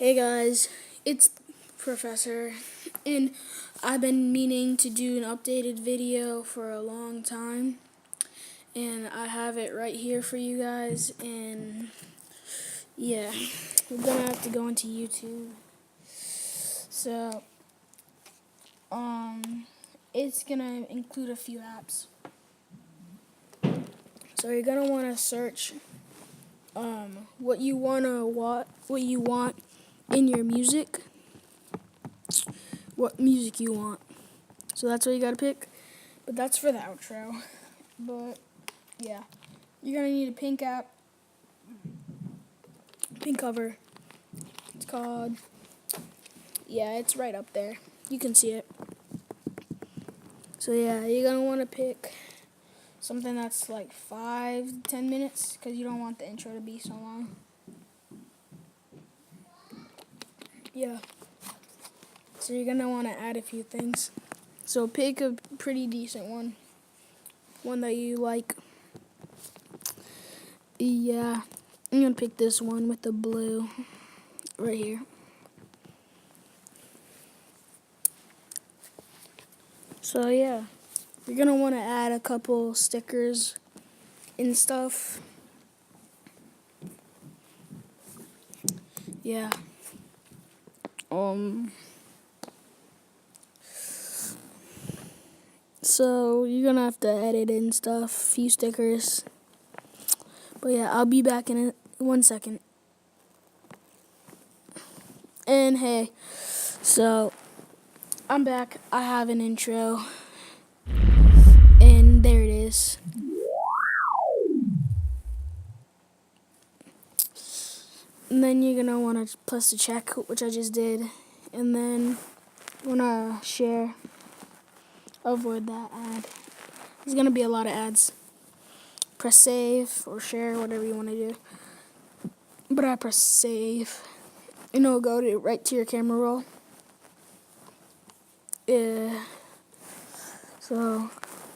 Hey guys, it's Professor, and I've been meaning to do an updated video for a long time, and I have it right here for you guys, and yeah, we're gonna have to go into YouTube. So, it's gonna include a few apps. So you're gonna wanna search, what you want in your music. What music you want. So that's what you gotta pick. But that's for the outro. But yeah, you're gonna need a pink app, pink cover. It's called, yeah, it's right up there. You can see it. So yeah, you're gonna want to pick something that's like 5 to 10 minutes because you don't want the intro to be so long. Yeah. So you're gonna want to add a few things. So pick a pretty decent one that you like. Yeah, I'm gonna pick this one with the blue right here. So yeah, you're gonna want to add a couple stickers and stuff. Yeah. So you're gonna have to edit in stuff, few stickers. But yeah, I'll be back in 1 second. And hey, so I'm back. I have an intro. And there it is. And then you're gonna wanna press the check, which I just did. And then wanna share. Avoid that ad. There's gonna be a lot of ads. Press save or share, whatever you wanna do. But I press save. And it'll go right to your camera roll. Yeah. So,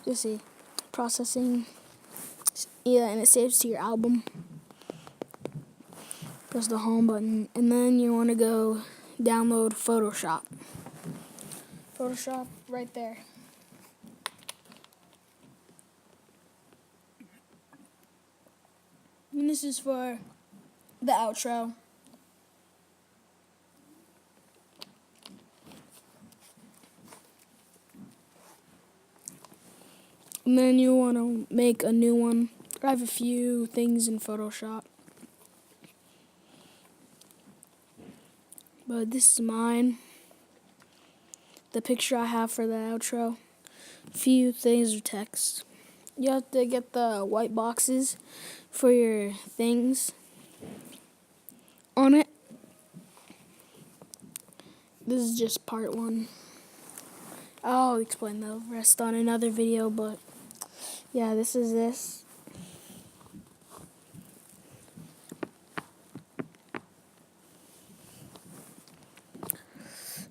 just see. Processing. Yeah, and it saves to your album. Press the home button. And then you want to go download Photoshop. Photoshop right there. And this is for the outro. And then you want to make a new one. I have a few things in Photoshop. But this is mine. The picture I have for the outro. Few things of text. You have to get the white boxes for your things on it. This is just part 1. I'll explain the rest on another video, but yeah, this is this.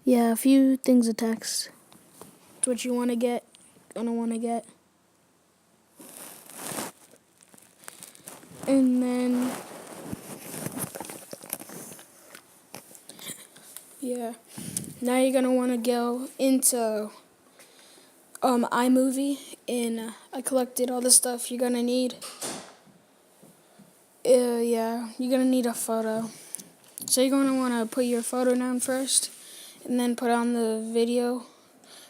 Yeah, a few things of text. It's what you want to get, gonna want to get. And then, yeah, now you're gonna want to go into iMovie, and I collected all the stuff you're gonna need. Yeah, you're gonna need a photo. So you're gonna want to put your photo down first, and then put on the video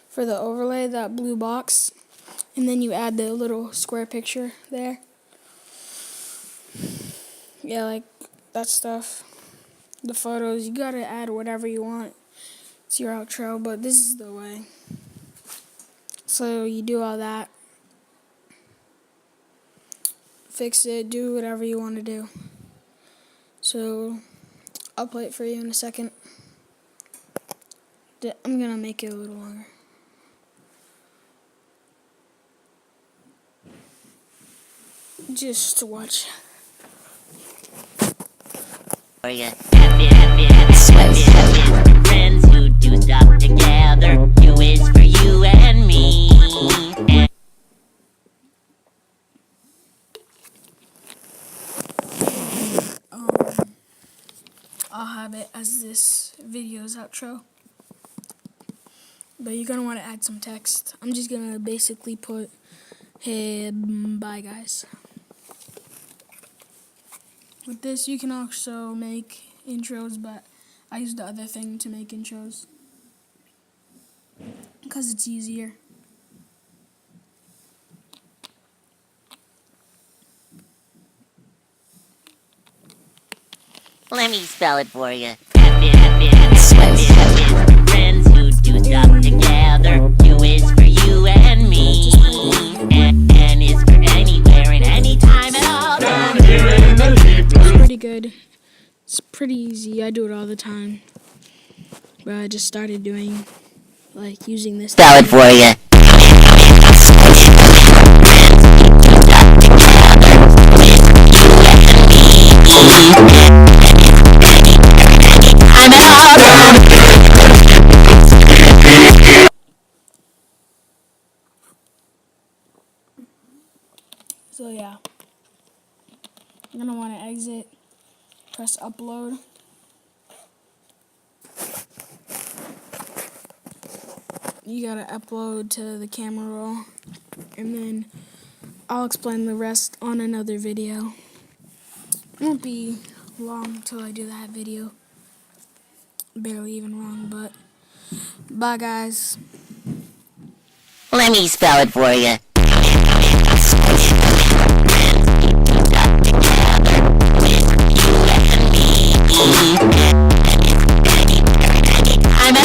for the overlay, that blue box, and then you add the little square picture there. Yeah, like that stuff. The photos, you gotta add whatever you want. It's your outro, but this is the way. So you do all that. Fix it, do whatever you want to do. So I'll play it for you in a second. I'm gonna make it a little longer. Just watch. For you happy friends who do stuff together. You is for you and me. I'll have it as this. this video's outro. But you're gonna want to add some text. I'm just gonna basically put, hey, bye guys. With this, you can also make intros, but I use the other thing to make intros because it's easier. Let me spell it for you. F is for friends who do stuff together. U is for you and me. N is for anywhere and anytime at all. It's pretty good. It's pretty easy. I do it all the time. But I just started doing, like, using this. Spell it for you. So yeah, you're gonna want to exit, press upload. You gotta upload to the camera roll, and then I'll explain the rest on another video. It won't be long till I do that video. Barely even long, but bye guys. Let me spell it for you. I'm an